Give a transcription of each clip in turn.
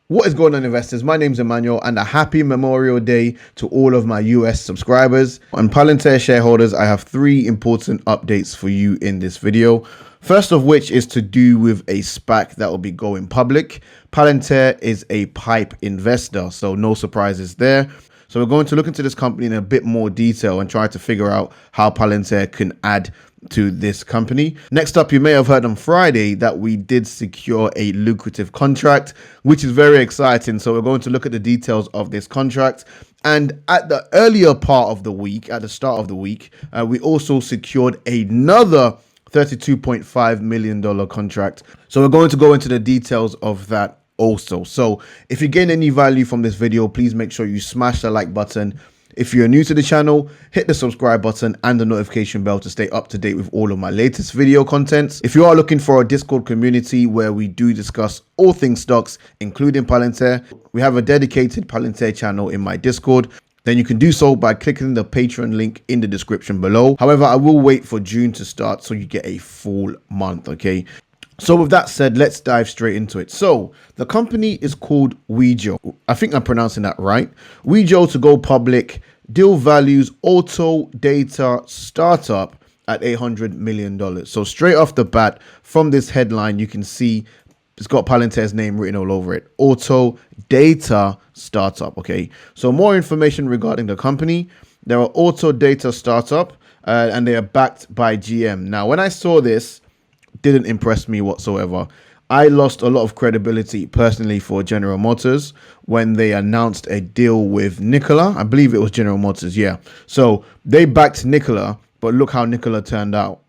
What is going on, investors? My name's Emmanuel, and a happy Memorial Day to all of my US subscribers. And Palantir shareholders, I have three important updates for you in this video. First of which is to do with a SPAC that will be going public. Palantir is a PIPE investor, so no surprises there. So we're going to look into this company in a bit more detail and try to figure out how Palantir can add to this company. Next up, you may have heard on Friday that we did secure a lucrative contract, which is very exciting. So we're going to look at the details of this contract. And at the earlier part of the week, at the start of the week, we also secured another $32.5 million contract. So we're going to go into the details of that also. So if you gain any value from this video, please make sure you smash the like button. If you're new to the channel, hit the subscribe button and the notification bell to stay up to date with all of my latest video contents. If you are looking for a Discord community where we do discuss all things stocks, including Palantir, we have a dedicated Palantir channel in my Discord. Then you can do so by clicking the Patreon link in the description below. However, I will wait for June to start so you get a full month, okay? So with that said, let's dive straight into it. So the company is called Wejo. I think I'm pronouncing that right. Wejo to go public. Deal values auto data startup at $800 million. So straight off the bat from this headline, you can see it's got Palantir's name written all over it. Auto data startup. Okay. So more information regarding the company. They're an auto data startup and they are backed by GM. Now, when I saw this, didn't impress me whatsoever. I lost a lot of credibility personally for General Motors when they announced a deal with Nikola. I believe it was General Motors, yeah. So they backed Nikola, but look how Nikola turned out.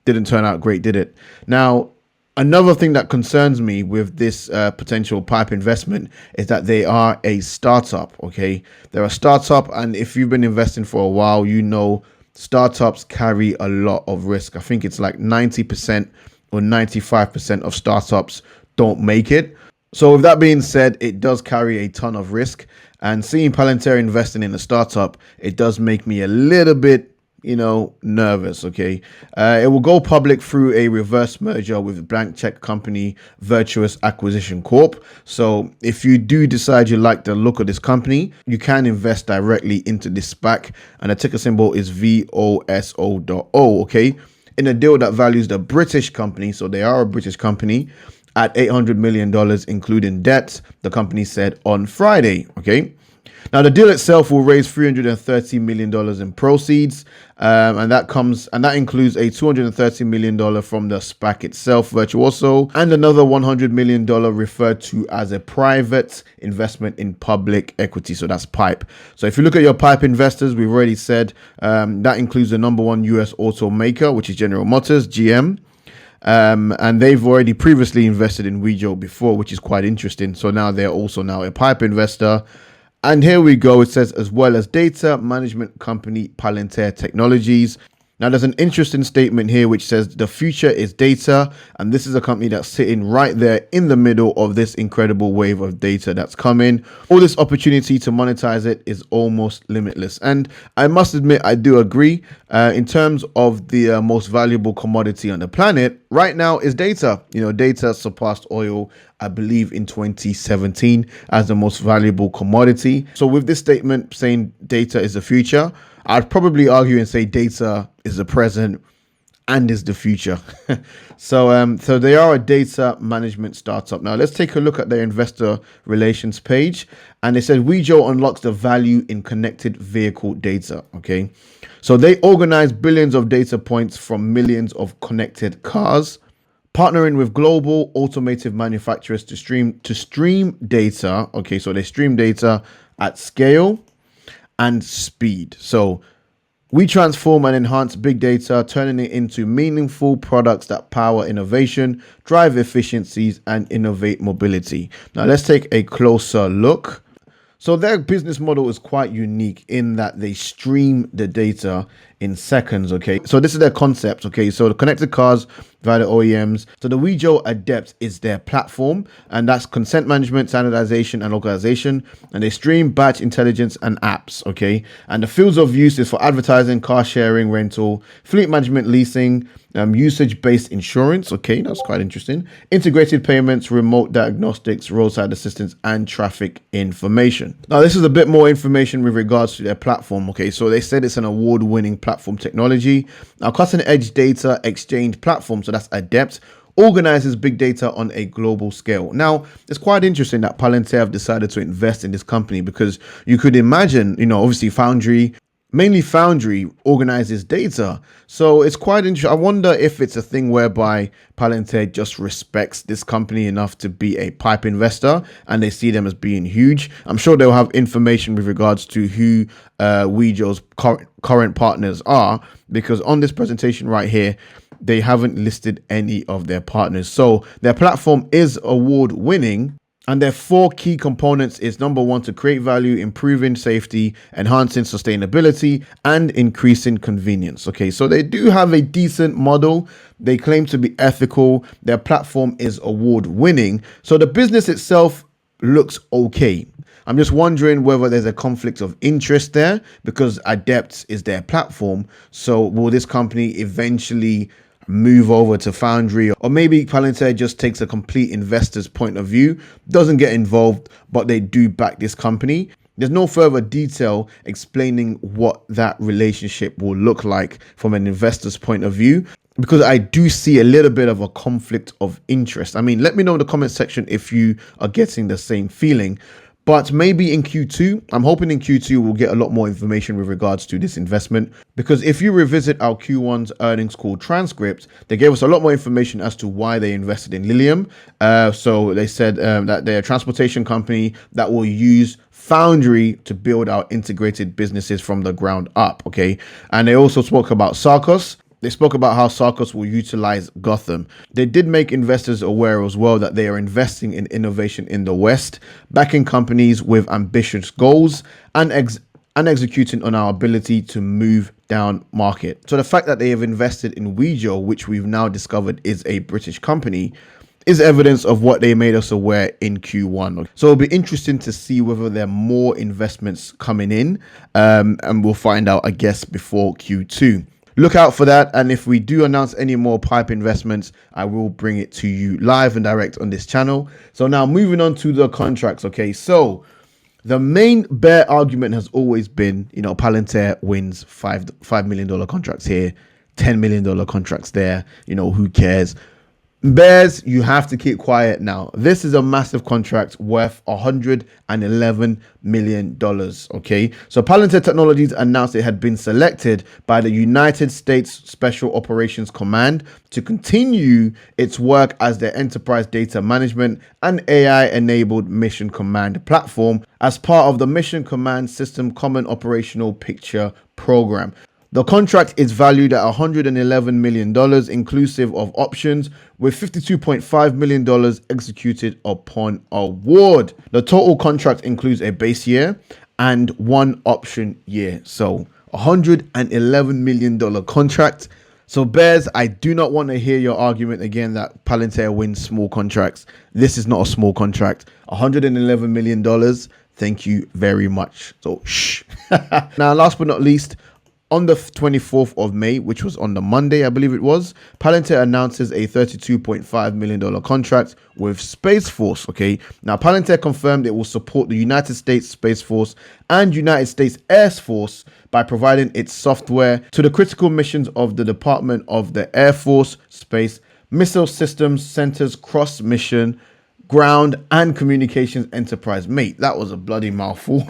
Didn't turn out great, did it? Now, another thing that concerns me with this potential PIPE investment is that they are a startup, okay? They're a startup, and if you've been investing for a while, you know startups carry a lot of risk. I think it's like 90% or 95% of startups don't make it. So with that being said, it does carry a ton of risk. And seeing Palantir investing in a startup, it does make me a little bit, nervous, okay? It will go public through a reverse merger with blank check company Virtuous Acquisition Corp. So if you do decide you like the look of this company, you can invest directly into this SPAC, and the ticker symbol is VOSO.O, okay? In a deal that values the British company, so they are a British company, at $800 million, including debt, the company said on Friday, okay? Now, the deal itself will raise $330 million in proceeds, and that includes a $230 million from the SPAC itself, Virtuoso, and another $100 million referred to as a private investment in public equity. So that's PIPE. So if you look at your PIPE investors, we've already said that includes the number one US automaker, which is General Motors, GM. And they've already previously invested in Wejo before, which is quite interesting. So now they're also now a PIPE investor. And here we go. It says, as well as data management company Palantir Technologies. Now, there's an interesting statement here which says the future is data. And this is a company that's sitting right there in the middle of this incredible wave of data that's coming. All this opportunity to monetize it is almost limitless. And I must admit, I do agree. In terms of the most valuable commodity on the planet right now is data. Data surpassed oil, I believe, in 2017 as the most valuable commodity. So with this statement saying data is the future, I'd probably argue and say data is the present and is the future. So they are a data management startup. Now let's take a look at their investor relations page. And they said Wejo unlocks the value in connected vehicle data. Okay, so they organize billions of data points from millions of connected cars, partnering with global automotive manufacturers to stream data. Okay, so they stream data at scale and speed. So we transform and enhance big data, turning it into meaningful products that power innovation, drive efficiencies, and innovate mobility. Now let's take a closer look. So their business model is quite unique in that they stream the data in seconds. Okay, so this is their concept. Okay, so the connected cars via the OEMs. So the Wejo Adept is their platform, and that's consent management, standardization, and localization. And they stream batch intelligence and apps. Okay, and the fields of use is for advertising, car sharing, rental, fleet management, leasing, usage-based insurance. Okay, that's quite interesting. Integrated payments, remote diagnostics, roadside assistance, and traffic information. Now, this is a bit more information with regards to their platform. Okay, so they said it's an award-winning platform technology. Now, cutting-edge data exchange platform, so that's Adept, organizes big data on a global scale. Now, it's quite interesting that Palantir have decided to invest in this company, because you could imagine, obviously mainly Foundry organizes data. So it's quite interesting. I wonder if it's a thing whereby Palantir just respects this company enough to be a pipe investor and they see them as being huge. I'm sure they'll have information with regards to who Wejo's current partners are, because on this presentation right here, they haven't listed any of their partners. So their platform is award winning. And their 4 key components is: number 1, to create value, improving safety, enhancing sustainability, and increasing convenience. Okay, so they do have a decent model. They claim to be ethical. Their platform is award winning. So the business itself looks okay. I'm just wondering whether there's a conflict of interest there, because Adept is their platform. So will this company eventually move over to Foundry, or maybe Palantir just takes a complete investor's point of view, doesn't get involved, but they do back this company? There's no further detail explaining what that relationship will look like from an investor's point of view, because I do see a little bit of a conflict of interest. I mean, let me know in the comment section if you are getting the same feeling. But maybe in Q2, I'm hoping in Q2 we'll get a lot more information with regards to this investment, because if you revisit our Q1's earnings call transcript, they gave us a lot more information as to why they invested in Lilium. So they said that they're a transportation company that will use Foundry to build out integrated businesses from the ground up. Okay, and they also spoke about Sarkos. They spoke about how Sarkos will utilize Gotham. They did make investors aware as well that they are investing in innovation in the West, backing companies with ambitious goals, and executing on our ability to move down market. So the fact that they have invested in Wejo, which we've now discovered is a British company, is evidence of what they made us aware in Q1. So it'll be interesting to see whether there are more investments coming in, and we'll find out, I guess, before Q2. Look out for that, and if we do announce any more pipe investments, I will bring it to you live and direct on this channel. So now moving on to the contracts. Okay, so the main bear argument has always been, Palantir wins $5 million contracts here, $10 million contracts there. Who cares? Bears, you have to keep quiet now. This is a massive contract worth $111 million. Okay, so Palantir Technologies announced it had been selected by the United States Special Operations Command to continue its work as their enterprise data management and AI-enabled mission command platform as part of the Mission Command System Common Operational Picture program. The contract is valued at $111 million, inclusive of options, with $52.5 million executed upon award. The total contract includes a base year and 1 option year. So $111 million contract. So Bears, I do not want to hear your argument again that Palantir wins small contracts. This is not a small contract. $111 million. Thank you very much. So shh. Now, last but not least, on the 24th of May, which was on the Monday, I believe it was, Palantir announces a $32.5 million contract with Space Force. Okay, now Palantir confirmed it will support the United States Space Force and United States Air Force by providing its software to the critical missions of the Department of the Air Force Space Missile Systems Center's cross-mission ground and communications enterprise. Mate, that was a bloody mouthful.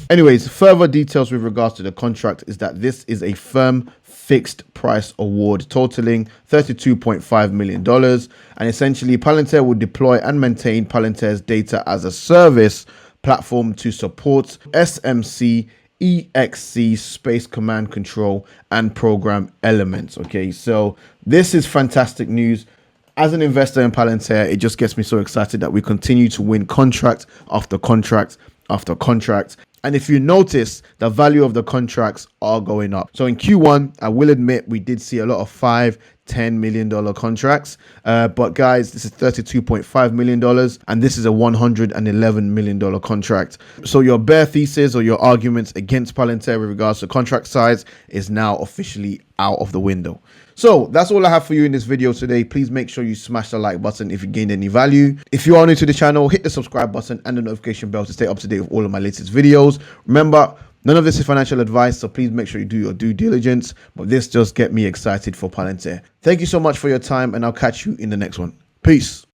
Anyways, further details with regards to the contract is that this is a firm fixed price award totaling $32.5 million, and essentially Palantir will deploy and maintain Palantir's data as a service platform to support SMC, EXC, space command control, and program elements. Okay, so this is fantastic news. As an investor in Palantir, it just gets me so excited that we continue to win contract after contract after contract. And if you notice, the value of the contracts are going up. So in Q1, I will admit we did see a lot of $5-10 million contracts. But guys, this is $32.5 million and this is a $111 million contract. So your bear thesis or your arguments against Palantir with regards to contract size is now officially out of the window. So that's all I have for you in this video today. Please make sure you smash the like button if you gained any value. If you are new to the channel, hit the subscribe button and the notification bell to stay up to date with all of my latest videos. Remember, none of this is financial advice, so please make sure you do your due diligence. But this just gets me excited for Palantir. Thank you so much for your time, and I'll catch you in the next one. Peace.